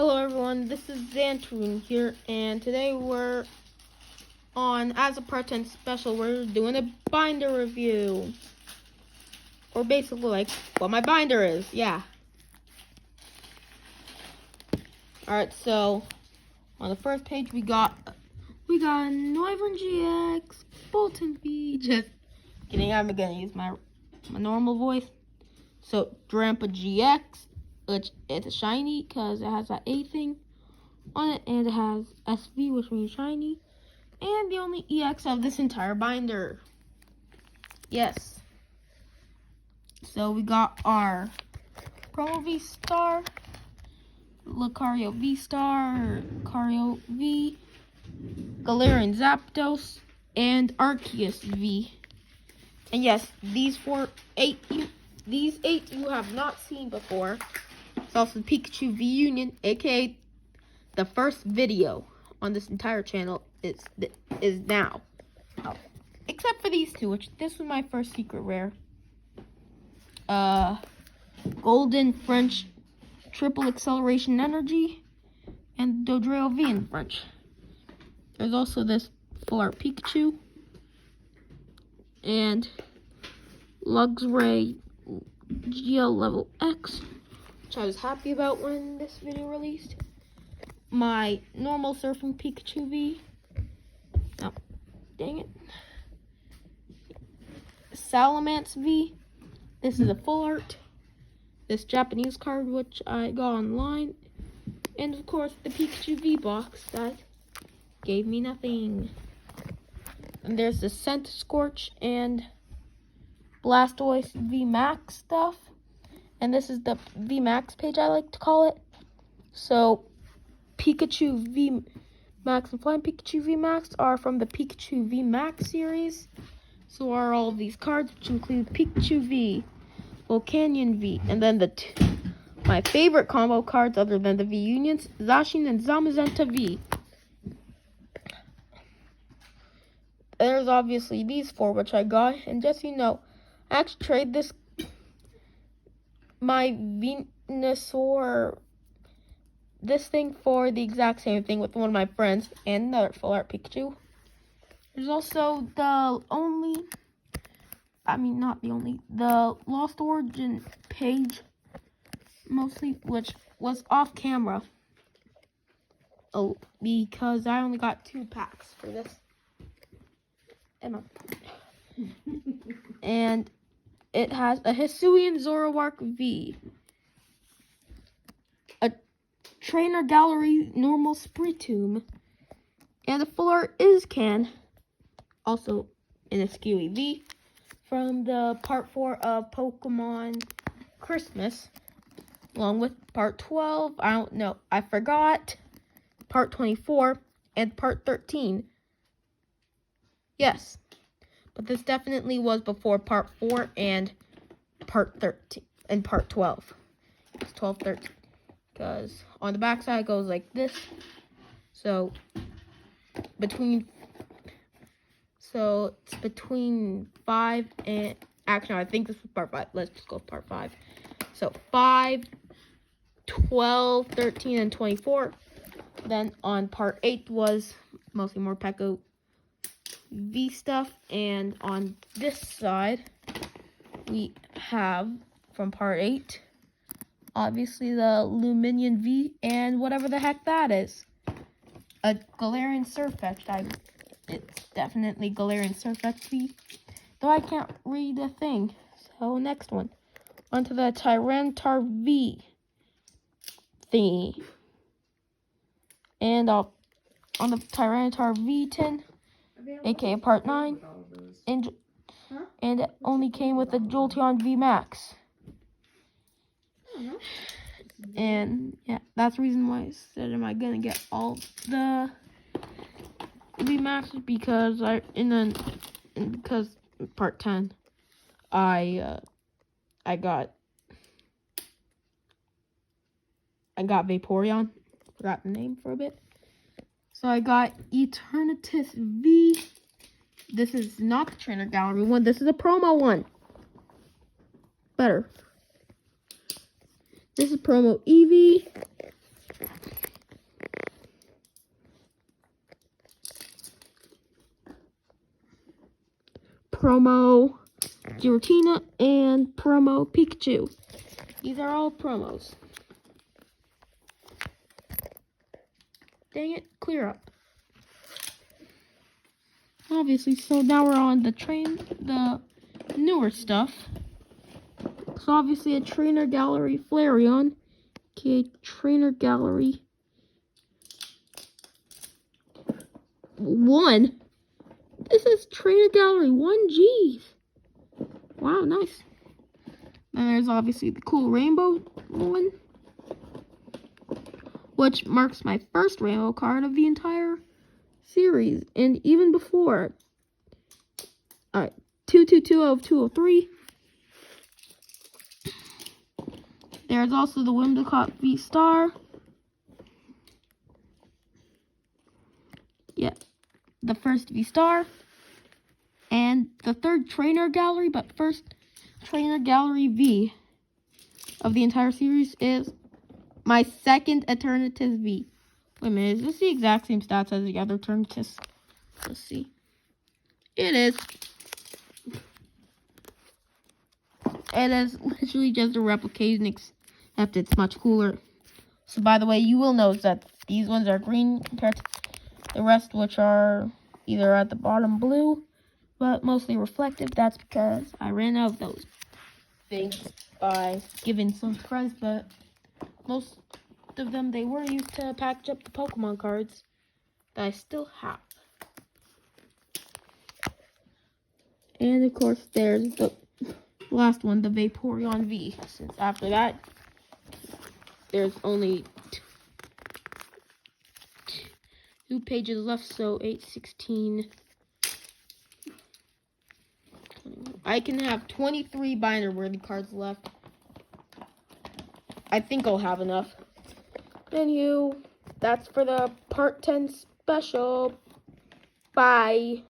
Hello everyone, this is Xantroon here, and today we're on As a Part 10 special. We're doing a binder review. Or basically like what my binder is, yeah. Alright, so on the first page we got Noivern GX, Bolton V, just kidding, I'm gonna use my normal voice. So Drampa GX, which it's a shiny because it has that A thing on it, and it has SV, which means shiny, and the only EX of this entire binder. Yes. So we got our Promo V-Star, Lucario V-Star, Lucario V, Galarian Zapdos, and Arceus V. And yes, these eight you have not seen before. It's also the Pikachu V Union, aka the first video on this entire channel is now. Except for these two, which this was my first secret rare. Golden French Triple Acceleration Energy and Dodrio V in French. There's also this full art Pikachu and Luxray GL level X, which I was happy about when this video released. My normal surfing Pikachu V. Oh, dang it. Salamence V. This is a full art. This Japanese card, which I got online. And of course, the Pikachu V box that gave me nothing. And there's the Scent Scorch and Blastoise V Max stuff. And this is the V Max page, I like to call it. So Pikachu V Max and Flying Pikachu V Max are from the Pikachu V Max series. So are all of these cards, which include Pikachu V, Volcanion V, and then my favorite combo cards other than the V Unions, Zacian and Zamazenta V. There's obviously these four, which I got, and just so you know, I actually traded my Venusaur, this thing for the exact same thing with one of my friends and another full art Pikachu. There's also the Lost Origin page, mostly, which was off camera. Oh, because I only got 2 packs for this. And it has a Hisuian Zoroark V, a Trainer Gallery normal Spiritomb, and a full art Izcan, also in a Skewy V, from the part 4 of Pokemon Christmas, along with part 12, I forgot, part 24, and part 13. Yes, but this definitely was before part 4 and part 13 and part 12. It's 12, 13, because on the back side it goes like this. So it's between 5 and, actually I think this was part 5. Let's just go with part 5. So 5, 12, 13, and 24. Then on part 8 was mostly more Peko V stuff, and on this side we have from part 8 obviously the Luminion V and whatever the heck that is, a Galarian Surfetch type. It's definitely Galarian Surfetch V, though I can't read a thing. So next one, onto the Tyranitar V thingy, and on the Tyranitar V10, aka part 9, and it only came with the Jolteon V Max. And yeah, that's the reason why I said, am I gonna get all the V Maxes, because because part 10 I got Vaporeon, forgot the name for a bit. So I got Eternatus V. This is not the Trainer Gallery one. This is a promo one. Better. This is promo Eevee. promo Giratina, and promo Pikachu. These are all promos. Dang it, clear up. Obviously, so now we're on the newer stuff. So obviously a Trainer Gallery Flareon. Okay, Trainer Gallery 1. This is Trainer Gallery 1G. Wow, nice. And there's obviously the cool rainbow one, which marks my first rainbow card of the entire series, and even before. Alright, 222 of 203. There's also the Whimsicott V-Star. Yeah, the first V-Star. And the third Trainer Gallery, but first Trainer Gallery V of the entire series is my second Eternatus V. Wait a minute, is this the exact same stats as the other Eternatus? Let's see. It is. It is literally just a replication, except it's much cooler. So by the way, you will notice that these ones are green compared to the rest, which are either at the bottom blue, but mostly reflective. That's because I ran out of those things by giving some friends, but most of them, they were used to package up the Pokemon cards that I still have. And of course, there's the last one, the Vaporeon V. Since after that, there's only two pages left, so 8, 16. I can have 23 binder-worthy cards left. I think I'll have enough. Anywho, that's for the Part 10 special. Bye.